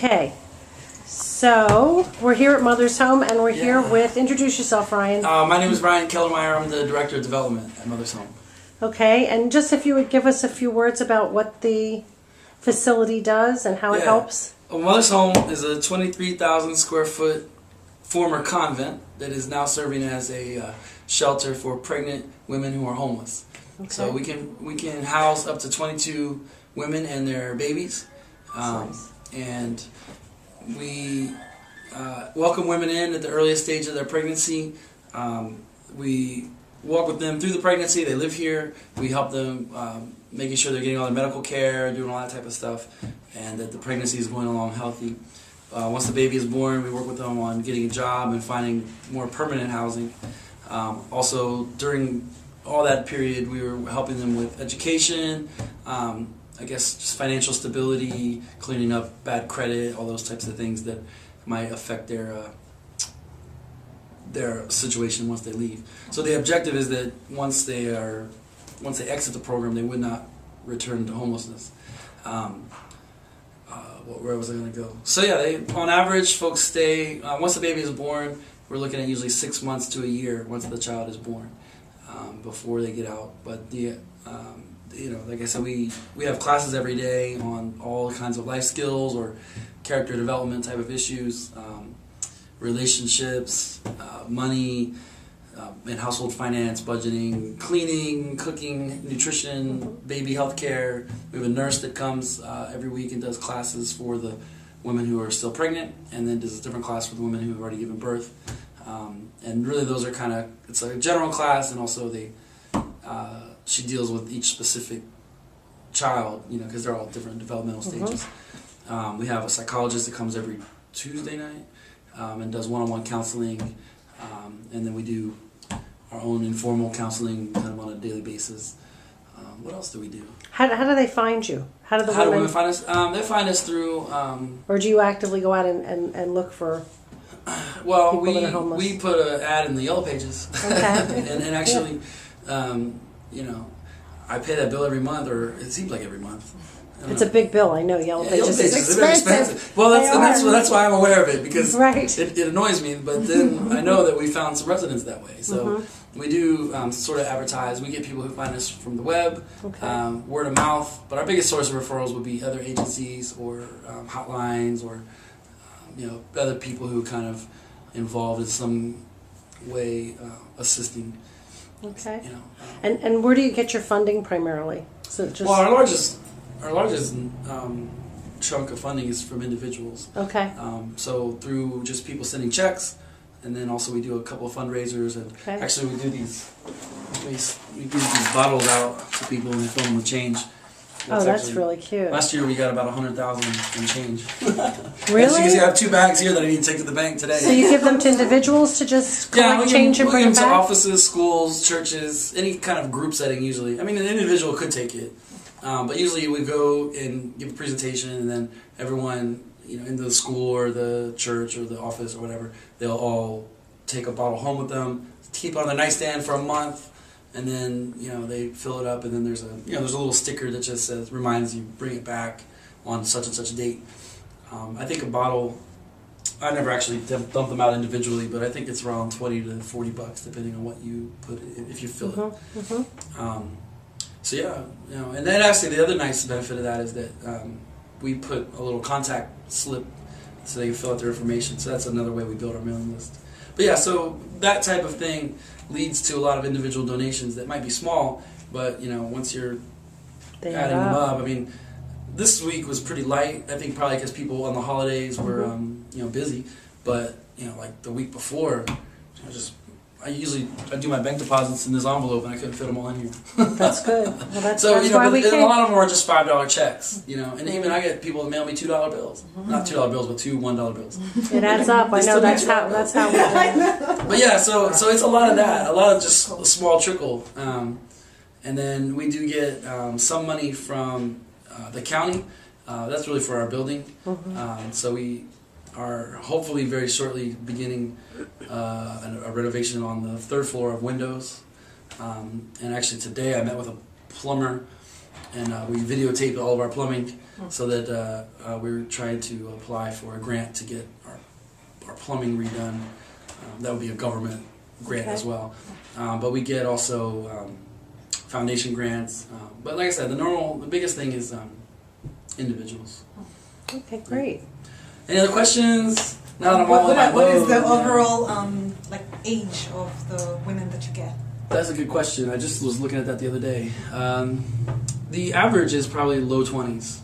Okay, so we're here at Mother's Home, and we're here with, introduce yourself, Ryan. My name is Ryan Kellermeyer. I'm the Director of Development at Mother's Home. Okay, and just if you would give us a few words about what the facility does and how it helps. Well, Mother's Home is a 23,000 square foot former convent that is now serving as a shelter for pregnant women who are homeless. Okay. So we can house up to 22 women and their babies. Nice. And we welcome women in at the earliest stage of their pregnancy. We walk with them through the pregnancy. They live here. We help them making sure they're getting all their medical care, doing all that type of stuff, and that the pregnancy is going along healthy. Once the baby is born, we work with them on getting a job and finding more permanent housing. Also, during all that period, we were helping them with education, I guess just financial stability, cleaning up bad credit, all those types of things that might affect their situation once they leave. So the objective is that once they exit the program, they would not return to homelessness. Where was I going to go? So yeah, on average, folks stay, once the baby is born, we're looking at usually 6 months to a year once the child is born before they get out. But like I said, we have classes every day on all kinds of life skills or character development type of issues, relationships, money, and household finance, budgeting, cleaning, cooking, nutrition, baby health care. We have a nurse that comes every week and does classes for the women who are still pregnant, and then does a different class for the women who have already given birth. And really those are it's like a general class, and also she deals with each specific child, because they're all different developmental stages. We have a psychologist that comes every Tuesday night and does one-on-one counseling, and then we do our own informal counseling kind of on a daily basis. What else do we do? How do they find you? How do women find us? They find us through... or do you actively go out and look for well, people that are homeless? We put an ad in the Yellow Pages. Okay. and actually, I pay that bill every month, or it seems like every month. It's a big bill, I know. Yellow Pages is expensive. Well, that's why I'm aware of it, because right. it annoys me. But then I know that we found some residents that way. So we do sort of advertise. We get people who find us from the web, word of mouth. But our biggest source of referrals would be other agencies or hotlines, or other people who are kind of involved in some way assisting. Okay. And where do you get your funding primarily? So just our largest chunk of funding is from individuals. Okay. So through just people sending checks, and then also we do a couple of fundraisers, and actually we do these bottles out to people and fill them with change. That's really cute. Last year we got about 100,000 in change. Really? As you can see, I have 2 bags here that I need to take to the bank today. So you give them to individuals to just collect change and bring them back? To offices, schools, churches, any kind of group setting usually. I mean, an individual could take it. But usually we go and give a presentation, and then everyone, in the school or the church or the office or whatever, they'll all take a bottle home with them, keep it on their nightstand for a month, and then they fill it up, and then there's a little sticker that just says, reminds you, bring it back on such and such a date. I think a bottle, I never actually dump them out individually, but I think it's around $20 to $40 depending on what you put in, if you fill it. So yeah, and then actually the other nice benefit of that is that we put a little contact slip so they can fill out their information. So that's another way we build our mailing list. But yeah, so that type of thing leads to a lot of individual donations that might be small, but once you're adding them up, I mean, this week was pretty light. I think probably because people on the holidays were busy, but like the week before, I do my bank deposits in this envelope, and I couldn't fit them all in here. That's good. Well, that's so why we a lot of them are just $5 checks, and even I get people that mail me $2 bills, not $2 bills, but 2 $1 bills. It adds up. I know that's how we do it. But yeah, so it's a lot of that, a lot of just a small trickle, and then we do get some money from the county. That's really for our building. So we are hopefully very shortly beginning a renovation on the 3rd floor of windows. And actually today I met with a plumber and we videotaped all of our plumbing so that we're trying to apply for a grant to get our plumbing redone. That would be a government grant as well. But we get also foundation grants. But like I said, the biggest thing is individuals. Okay, great. Any other questions? Now that I'm all in my What is the mode. overall like age of the women that you get? That's a good question. I just was looking at that the other day. The average is probably low 20s.